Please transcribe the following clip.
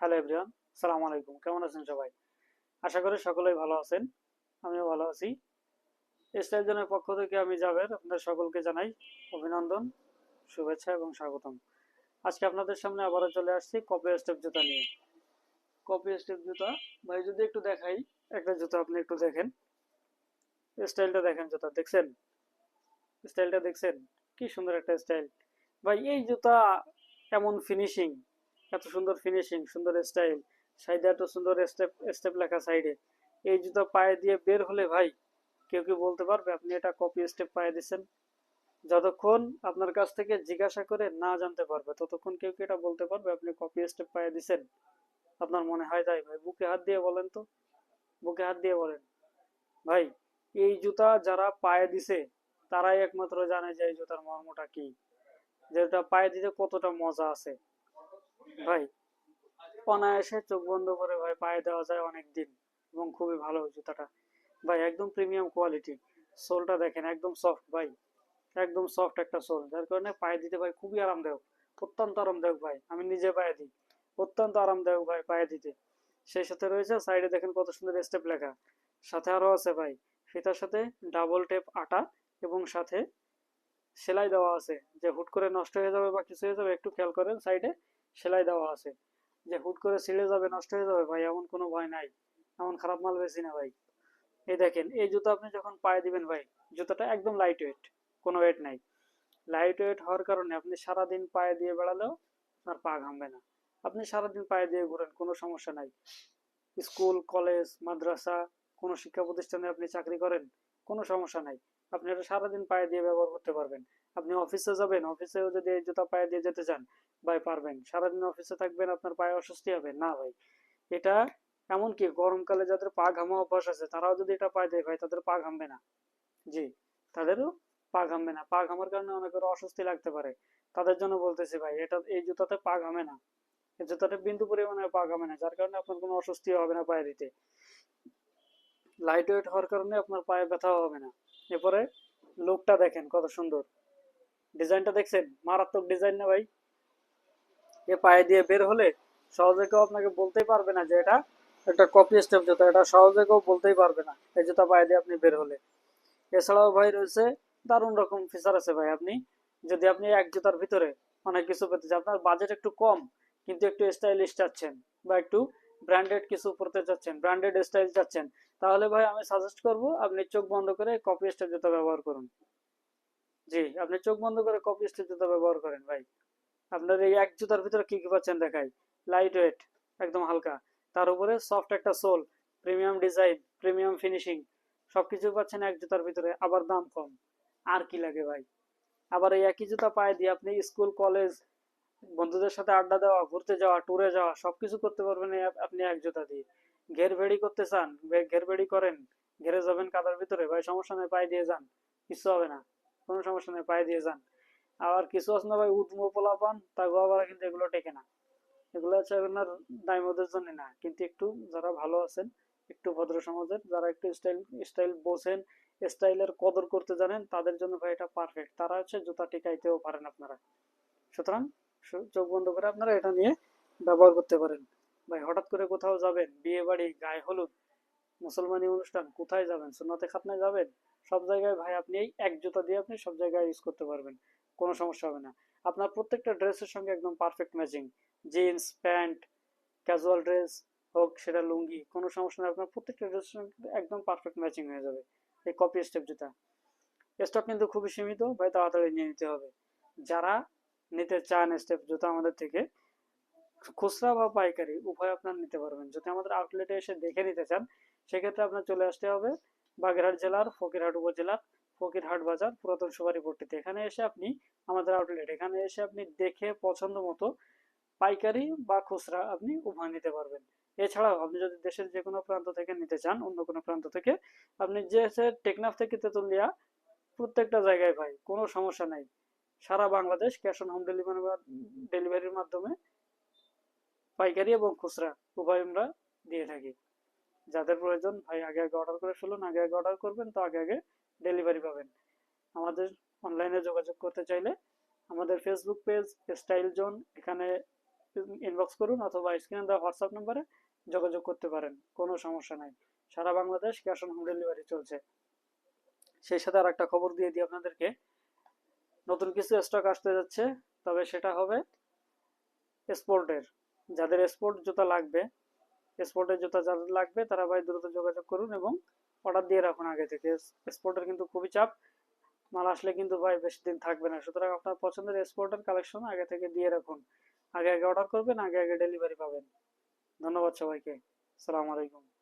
Hello everyone, সালামু আলাইকুম। কেমন আছেন সবাই? আশা করি সকলেই ভালো আছেন। আমিও ভালো আছি। স্টাইল জোনের পক্ষ থেকে আমি জাবের আপনাদের সকলকে জানাই অভিনন্দন, শুভেচ্ছা এবং স্বাগতম। আজকে আপনাদের সামনে আবারও চলে আসছি কপি স্টেপ জুতা নিয়ে। কপি স্টেপ জুতা ভাই যদি একটু দেখাই, একটা জুতা আপনি একটু দেখেন, স্টাইলটা দেখেন, জুতা দেখছেন? স্টাইলটা দেখছেন? কি সুন্দর একটা স্টাইল ভাই। এই জুতা এমন ফিনিশিং, এত সুন্দর ফিনিশিং, সুন্দর স্টাইল, সাইডে এত সুন্দর স্টেপ স্টেপ লেখা সাইডে। এই জুতা পায়ে দিয়ে বের হলে ভাই কেউ কি বলতে পারবে আপনি এটা কপি স্টেপ পায়ে দিচ্ছেন? যতক্ষণ আপনার কাছ থেকে জিজ্ঞাসা করে না জানতে পারবে ততক্ষণ কেউ কি এটা বলতে পারবে আপনি কপি স্টেপ পায়ে দিচ্ছেন? আপনার মনে হয় তাই ভাই? বুকে হাত দিয়ে বলেন তো, বুকে হাত দিয়ে বলেন ভাই। এই জুতা যারা পায়ে দিছে তারাই একমাত্র জানে যে এই জুতার মর্মটা কি, যেটা পায়ে দিতে কতটা মজা আছে ভাই। অনায়াসে চোখ বন্ধ করে ভাই পায়ে দেওয়া যায় অনেক দিন, এবং খুবই ভালো জুতাটা ভাই, একদম প্রিমিয়াম কোয়ালিটি। সোলটা দেখেন একদম সফট ভাই, একদম সফট একটা সোল, যার কারণে পায়ে দিতে ভাই খুবই আরামদায়ক, অত্যন্ত আরামদায়ক ভাই। আমি নিজে পায়ে দিই, অত্যন্ত আরামদায়ক ভাই পায়ে দিতে। সেই সাথে রয়েছে সাইডে দেখেন কত সুন্দর স্টেপ লেখা, সাথে আরো আছে ভাই ফিতার সাথে ডাবল টেপ আটা, এবং সাথে সেলাই দেওয়া আছে, যে হুট করে নষ্ট হয়ে যাবে বা কিছু হয়ে যাবে একটু খেয়াল করেন, সাইডে সেলাই দেওয়া আছে, যে হুট করে ছিঁড়ে যাবে নষ্ট হয়ে যাবে ভাই এমন কোনো ভয় নাই। এমন খারাপ মাল বেশি না ভাই। এই দেখেন এই জুতো আপনি যখন পায়ে দিবেন ভাই, জুতোটা একদম লাইট ওয়েট, কোনো ওয়েট নাই। লাইট ওয়েট হওয়ার কারণে আপনি সারাদিন পায়ে দিয়ে বেড়ালেও আপনার পা ঘামবে না। আপনি সারাদিন পায়ে দিয়ে ঘুরেন, কোনো সমস্যা নাই। স্কুল, কলেজ, মাদ্রাসা, কোনো শিক্ষা প্রতিষ্ঠানে আপনি চাকরি করেন, কোনো সমস্যা নাই। আপনি এটা সারাদিন পায়ে দিয়ে ব্যবহার করতে পারবেন। আপনি অফিসে যাবেন, অফিসেও যদি এই জুতা পায়ে দিয়ে যেতে চান ভাই পারবেন। সারাদিন অফিসে থাকবেন, আপনার পায়ে অস্বস্তি হবে না ভাই। এটা এমনকি গরমকালে যাদের পা ঘামা অভ্যাস আছে তারাও যদি এটা পায়ে দেয় ভাই তাদের পা ঘামবে না। জি, তাদেরও পা ঘামবে না। পা ঘামার কারণে অনেকের অস্বস্তি লাগতে পারে, তাদের জন্য বলতেছি ভাই, এটা এই জুতাতে পা ঘামে না। এই জুতাটা বিন্দু পরিমাণে পা ঘামে না, যার কারণে আপনার কোনো অস্বস্তি হবে না পায়ে দিতে। লাইট ওয়েট হওয়ার কারণে আপনার পায়ে ব্যথাও হবে না। এরপরে লুকটা দেখেন কত সুন্দর, ডিজাইনটা দেখছেন? মারাত্মক ডিজাইন না ভাই? এ পায়ে দিয়ে বের হলে সহজে কেউ আপনাকে বলতেই পারবে না যে এটা একটা কপি স্টেপ জুতা, এটা সহজে কেউ বলতেই পারবে না এই জুতা পায়ে দিয়ে আপনি বের হলে। এছাড়াও ভাই রয়েছে দারুণ রকম ফিচার আছে ভাই। আপনি যদি আপনি এক জুতার ভিতরে অনেক কিছু পেতে চান, আপনার বাজেট একটু কম কিন্তু একটু স্টাইলিশ চাচ্ছেন, বা একটু ব্র্যান্ডেড কিছু পরতে চাচ্ছেন, ব্র্যান্ডেড স্টাইল চাচ্ছেন, তাহলে ভাই আমি সাজেস্ট করব আপনি চোখ বন্ধ করে কপি স্টেপ জুতা ব্যবহার করুন। জি, আপনি চোখ বন্ধ করে কপি স্টেপ জুতা ব্যবহার করেন ভাই। আপনার এই এক জুতার ভিতরে কি কি পাচ্ছেন দেখাই। লাইট ওয়েট, একদম হালকা, তার উপরে সফট একটা sole, premium design, premium finishing, সবকিছু পাচ্ছেন এক জুতার ভিতরে, আবার দাম কম। আর কি লাগে ভাই? আবার এই একই জুতা পায়ে দিয়ে আপনি স্কুল, কলেজ, বন্ধুদের সাথে আড্ডা দেওয়া, ঘুরতে যাওয়া, ট্যুরে যাওয়া সবকিছু করতে পারবেন আপনি এক জুতা দিয়ে। ঘের ভেড়ি করতে চান, ঘের ভেড়ি করেন, ঘেরে যাবেন কাদার ভিতরে ভাই, সমস্যা নেই, পায়ে দিয়ে যান, কিছু হবে না, কোনো সমস্যা নেই, পায়ে দিয়ে যান। আবার কিছু আছে না ভাই উদ্ম পোলাপান, তাগো আবার কিন্তু এগুলো টেকে না। এগুলো হচ্ছে আপনার দাইমদের জন্য না, কিন্তু একটু যারা ভালো আছেন, একটু ভদ্র সমাজের, যারা একটু স্টাইল স্টাইল বোঝেন, স্টাইলের কদর করতে জানেন, তাদের জন্য ভাই এটা পারফেক্ট। তারা হচ্ছে জুতা টিকাইতেও পারেন আপনারা। সুতরাং চোখ বন্ধ করে আপনারা এটা নিয়ে ব্যবহার করতে পারেন ভাই। হঠাৎ করে কোথাও যাবেন, বিয়ে বাড়ি, গায়ে হলুদ, মুসলমানি অনুষ্ঠান, কোথায় যাবেন, সুন্নতে খাতনায় যাবেন, সব জায়গায় ভাই আপনি এই এক জুতা দিয়ে আপনি সব জায়গায় ইউজ করতে পারবেন, কোনো সমস্যা হবে না। আপনার প্রত্যেকটা ড্রেসের সঙ্গে একদম perfect matching, jeans pant, casual dress হোক সেটা লুঙ্গি, কোনো সমস্যা নেই, আপনার প্রত্যেকটা ড্রেসের সঙ্গে একদম পারফেক্ট ম্যাচিং হয়ে যাবে এই কপি স্টেপ জুতা। স্টক কিন্তু খুবই সীমিত ভাই, তাড়াতাড়ি নিয়ে নিতে হবে। যারা নিতে চান স্টেপ জুতা আমাদের থেকে, খুচরা বা পাইকারি উভয় আপনার নিতে পারবেন। যদি আমাদের আউটলেটে এসে দেখে নিতে চান, সেক্ষেত্রে আপনার চলে আসতে হবে বাগেরহাট জেলার ফকিরহাট উপজেলার ফকিরহাট বাজার, পুরাতন সুপারি পট্টিতে। এখানে এসে আপনি, আমাদের আউটলেট, এখানে এসে আপনি দেখে পছন্দ মতো পাইকারি বা খুচরা আপনি উভয় নিতে পারবেন। এছাড়াও আপনি যদি দেশের যে কোনো প্রান্ত থেকে নিতে চান, অন্য কোনো প্রান্ত থেকে, আপনি যে টেকনাফ থেকে তেতুলিয়া, প্রত্যেকটা জায়গায় ভাই কোনো সমস্যা নাই, সারা বাংলাদেশ ক্যাশ অন হোম ডেলিভারির মাধ্যমে পাইকারি এবং খুচরা উভয় আমরা দিয়ে থাকি। যাদের প্রয়োজন ভাই আগে আগে অর্ডার করে ফেলুন, আগে আগে অর্ডার করবেন তো আগে আগে ডেলিভারি পাবেন। আমাদের অনলাইনে যোগাযোগ করতে চাইলে আমাদের ফেসবুক পেজ স্টাইল জোন, এখানে ইনবক্স করুন অথবা স্ক্রিনে দেওয়া হোয়াটসঅ্যাপ নাম্বারে যোগাযোগ করতে পারেন, কোনো সমস্যা নাই। সারা Bangladesh cash on home delivery চলছে। সেই সাথে আর একটা খবর দিয়ে দিই আপনাদেরকে, নতুন কিছু স্টক আসতে যাচ্ছে, তবে সেটা হবে স্পোর্টের। যাদের স্পোর্ট জুতা লাগবে, স্পোর্টের জুতা যাদের লাগবে তারা ভাই দ্রুত যোগাযোগ করুন এবং অর্ডার দিয়ে রাখুন আগে থেকে। স্পোর্টের কিন্তু খুবই চাপ, মাল আসলে কিন্তু ভাই বেশি দিন থাকবে না, সুতরাং আপনার পছন্দের স্পোর্টের কালেকশন আগে থেকে দিয়ে রাখুন। আগে আগে অর্ডার করবেন, আগে আগে ডেলিভারি পাবেন। ধন্যবাদ সবাইকে। আসসালামু আলাইকুম।